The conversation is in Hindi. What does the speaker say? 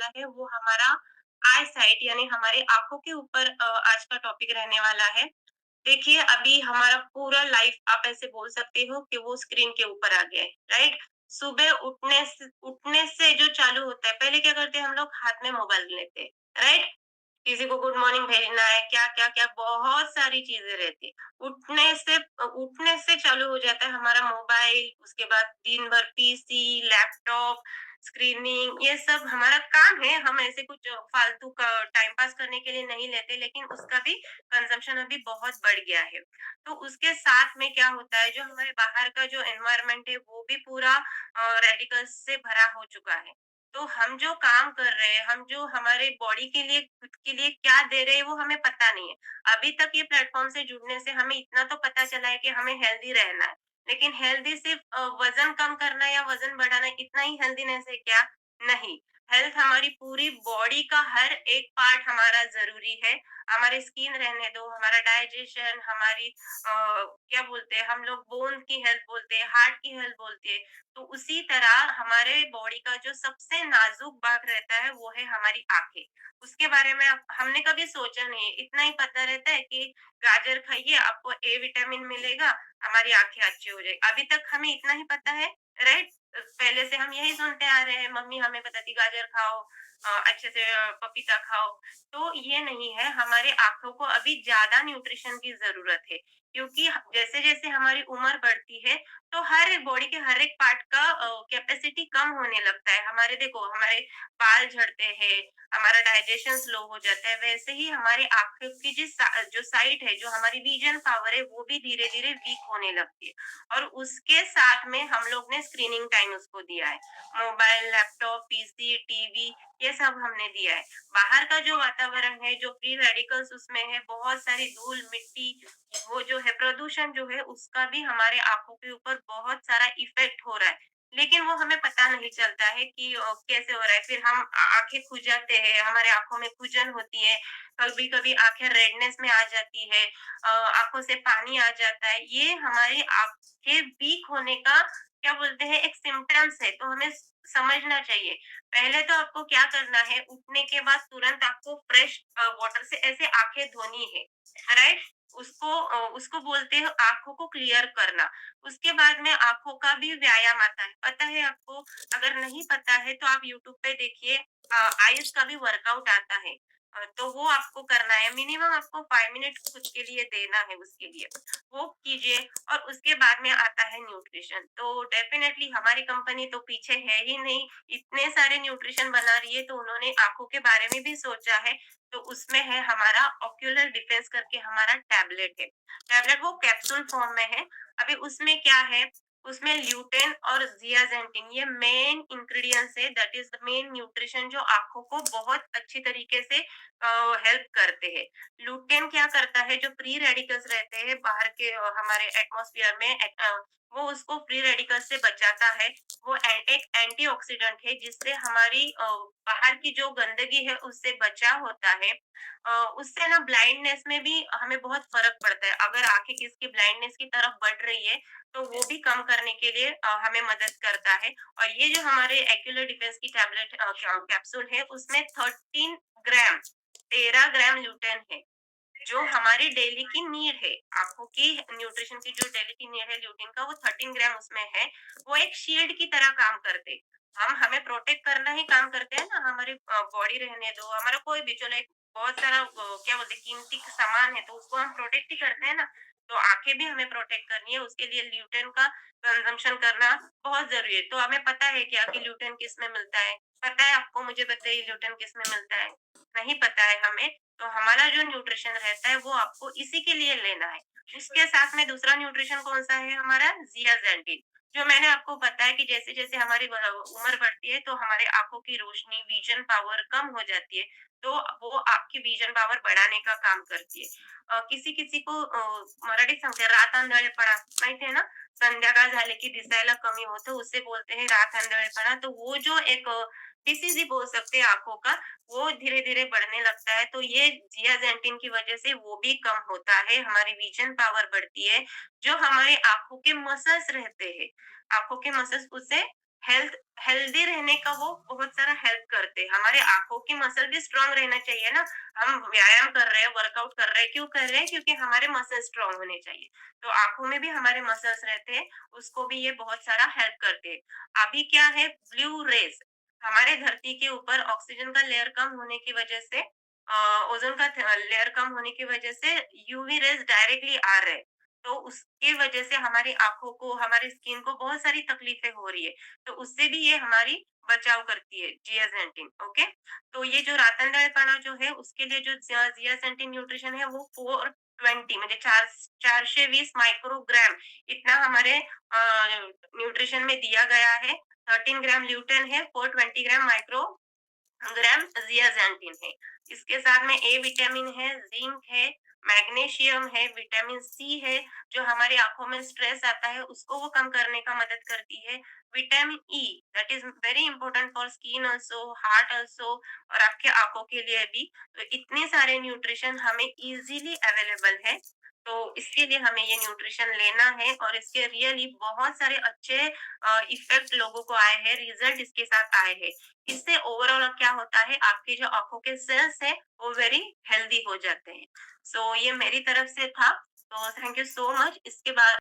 वाला है वो हमारा आई साइट यानी हमारे आँखों के ऊपर आज का टॉपिक रहने वाला है। देखिए, अभी हमारा पूरा लाइफ आप ऐसे बोल सकते हो कि वो स्क्रीन के ऊपर आ गया है, राइट? सुबह उठने से जो चालू होता है, पहले क्या करते हैं हम लोग हाथ में मोबाइल लेते हैं, राइट? किसी को गुड मॉर्निंग भेजना है, क्या-क्या-क्या बहुत सारी चीज़ें रहती हैं। उठने से चालू हो जाता है हमारा मोबाइल, उसके बाद दिन भर पीसी, लैपटॉप, स्क्रीनिंग ये सब हमारा काम है। हम ऐसे कुछ फालतू का टाइम पास करने के लिए नहीं लेते, लेकिन उसका भी कंज़म्पशन अभी बहुत बढ़ गया है। तो उसके साथ में क्या होता है, जो हमारे बाहर का जो एनवायरनमेंट है, वो भी पूरा रेडिकल्स से भरा हो चुका है। तो हम जो काम कर रहे हैं, हम जो हमारे बॉडी के लिए खुद के लिए क्या दे रहे हैं वो हमें पता नहीं है। अभी तक ये प्लेटफ़ॉर्म से जुड़ने से हमें इतना तो पता चला है कि हमें हेल्दी रहना है। लेकिन हेल्दी सिर्फ़ वज़न कम करना या वज़न बढ़ाना इतना ही हेल्दीनेस है क्या? नहीं। हेल्थ हमारी पूरी बॉडी का हर एक पार्ट हमारा ज़रूरी है। हमारी स्किन रहने दो, हमारा डाइजेशन, हमारी क्या बोलते हैं हम लोग बोन की हेल्थ बोलते हैं, हार्ट की हेल्थ बोलते हैं। तो उसी तरह हमारे बॉडी का जो सबसे नाजुक भाग रहता है वो है हमारी आँखें। उसके बारे में हमने कभी सोचा नहीं है, इतना ही पता रहता है कि गाजर खाइए आपको ए विटामिन मिलेगा, हमारी आँखें अच्छी हो जाएगी। अभी तक हमें इतना ही पता है, राइट? पहले से हम यही सुनते आ रहे हैं, मम्मी हमें बताती गाजर खाओ, अच्छे से पपीता खाओ। तो ये नहीं है, हमारे आँखों को अभी ज़्यादा न्यूट्रिशन की ज़रूरत है, क्योंकि जैसे-जैसे हमारी उम्र बढ़ती है तो हर एक बॉडी के हर एक पार्ट का कैपेसिटी कम होने लगता है। हमारे देखो हमारे बाल झड़ते हैं, हमारा डाइजेशन स्लो हो जाता है, वैसे ही हमारी आँखों की जो साइट है, जो हमारी विज़न पावर है, वो भी धीरे-धीरे वीक होने लगती है। और उसके साथ में हम लोग ने स्क्रीनिंग टाइम उसको दिया है। मोबाइल, लैपटॉप, पीसी, टीवी ये सब हमने दिया है। बाहर का जो वातावरण है, जो फ्री रेडिकल्स उसमें है, बहुत सारी धूल, मिट्टी वो जो है प्रदूषण जो है उसका भी हमारे आँखों के ऊपर बहुत सारा इफ़ेक्ट हो रहा है। लेकिन वो हमें पता नहीं चलता है कि कैसे हो रहा है। फिर हम आँखें खुजाते हैं, हमारे आँखों में खुजन होती है, कभी-कभी आँखें रेडनेस में आ जाती है, आँखों से पानी आ जाता है। ये हमारी आँखें वीक होने का क्या बोलते हैं एक सिम्पटम्स है, तो हमें समझना चाहिए। पहले तो आपको क्या करना है, उठने के बाद तुरंत आपको फ्रेश वाटर से ऐसे आँखें धोनी है, राइट? उसको बोलते हैं आँखों को क्लियर करना। उसके बाद में आँखों का भी व्यायाम आता है। पता है आपको? अगर नहीं पता है तो आप यूट्यूब पे देखिए, आइज़ का भी वर्कआउट आता है। तो वो आपको करना है। मिनिमम आपको 5 मिनट खुद के लिए देना है उसके लिए। वो कीजिए और उसके बाद में आता है न्यूट्रिशन। तो डेफ़िनेटली हमारी कंपनी तो पीछे है ही नहीं। इतने सारे न्यूट्रिशन बना रही है तो उन्होंने आँखों के बारे में भी सोचा है। तो उसमें है हमारा ऑक्यूलर डिफेंस करके हमारा टैबलेट है। टैबलेट वो कैप्सूल फॉर्म में है। अभी उसमें क्या है, उसमें ल्यूटेन और ज़ियाज़ेंटिन ये मेन इंग्रीडिएंट्स है, that is the main nutrition जो आँखों को बहुत अच्छी तरीके से हेल्प करते हैं। ल्यूटेन क्या करता है, जो फ्री रेडिकल्स रहते हैं बाहर के हमारे एटमॉस्फेयर में वो उसको फ्री रेडिकल्स से बचाता है। वो एक एंटीऑक्सीडेंट है जिससे हमारी बाहर की जो गंदगी है उससे बचाव होता है। उससे ना ब्लाइंडनेस में भी हमें बहुत फ़र्क पड़ता है। अगर आँखें किसी की ब्लाइंडनेस की तरफ बढ़ रही है, तो वो भी कम करने के लिए हमें मदद करता है। और ये जो हमारे एक्यूलर डिफेंस की टैबलेट कैप्सूल है, उसमें 13 ग्राम 13 ग्राम ल्यूटेन है। जो हमारी डेली की नीड है, आँखों की न्यूट्रिशन की जो डेली की नीड है ल्यूटिन का, वो 13 ग्राम उसमें है। वो एक शील्ड की तरह काम करते। हम हमें प्रोटेक्ट करना ही काम करते हैं ना, हमारी बॉडी रहने दो, हमारा कोई भी चलो एक बहुत सारा क्या बोलते हैं कीमती सामान है तो उसको हम प्रोटेक्ट ही करते हैं ना। तो आँखें भी हमें प्रोटेक्ट करनी है, उसके लिए ल्यूटेन का कंज़म्पशन करना बहुत ज़रूरी है। तो हमें पता है क्या कि ल्यूटेन किसमें मिलता है? पता है आपको? मुझे बताइए ल्यूटेन किसमें मिलता है? नहीं पता है हमें। तो हमारा जो न्यूट्रिशन रहता है वो आपको इसी के लिए लेना है। उसके साथ में दूसरा न्यूट्रिशन कौन-सा है हमारा ज़ियाज़ेंटिन, जो मैंने आपको बताया कि जैसे-जैसे हमारी उम्र बढ़ती है तो हमारे आँखों की रोशनी, विज़न पावर कम हो जाती है, तो वो आपकी विज़न पावर बढ़ाने का काम करती है। किसी-किसी को मराठीत सांगते रात आंधळेपणा माहिती आहे ना? संध्याकाळ झाली की दिसायला कमी होतं, उसे बोलते हैं रात आंधळेपणा। तो वो जो एक डिसीज़ ही बोल सकते हैं आँखों का, वो धीरे-धीरे बढ़ने लगता है, तो ये ज़ियाज़ेंटिन की वज़ह से वो भी कम होता है, हमारी विज़न पावर बढ़ती है, जो हमारी आँखों के मसल्स रहते हैं, आँखों के मसल्स उससे हेल्थ हेल्दी रहने का वो बहुत सारा हेल्प करते हैं। हमारे आँखों की मसल भी स्ट्रॉन्ग रहना चाहिए ना। हम व्यायाम कर रहे हैं, वर्कआउट कर रहे हैं, क्यों कर रहे हैं? क्योंकि हमारे मसल स्ट्रॉन्ग होने चाहिए। तो आँखों में भी हमारे मसल्स रहते हैं, उसको भी ये बहुत सारा हेल्प करते हैं। अभी क्या है, ब्लू रेज़ हमारे धरती के ऊपर ऑक्सीजन का लेयर कम होने की वजह से ओज़ोन का लेयर कम होने की वजह से यूवी रेज़ डायरेक्टली आ रहे हैं। तो उसकी वजह से हमारी आँखों को, हमारी स्किन को बहुत सारी तकलीफें हो रही है। तो उससे भी ये हमारी बचाव करती है जियासेंटिन, ओके। तो ये जो रातनदारपना जो है उसके लिए जो जियासेंटिन न्यूट्रिशन है वो 420 म्हणजे 420 माइक्रोग्राम इतना हमारे न्यूट्रिशन में दिया गया है। 13 ग्राम ल्यूटेन है, 420 ग्राम माइक्रो ग्राम जियासेंटिन है। इसके साथ में ए विटामिन है, जिंक है, मैग्नीशियम है, विटामिन सी है, जो हमारी आंखों में स्ट्रेस आता है उसको वो कम करने का मदद करती है। Vitamin E that is very important for skin also, heart also, और आपके आंखों के लिए भी। तो इतने सारे न्यूट्रिशन हमें इजीली अवेलेबल है। तो इसके लिए हमें ये न्यूट्रिशन लेना है, और इसके रियली बहुत सारे अच्छे इफेक्ट लोगों को आए हैं, रिजल्ट इसके साथ आए हैं। इससे ओवरऑल क्या होता है, आपकी जो आँखों के सेल्स हैं, वो वेरी हेल्दी हो जाते हैं। सो ये मेरी तरफ से था। तो थैंक यू सो मच। इसके बाद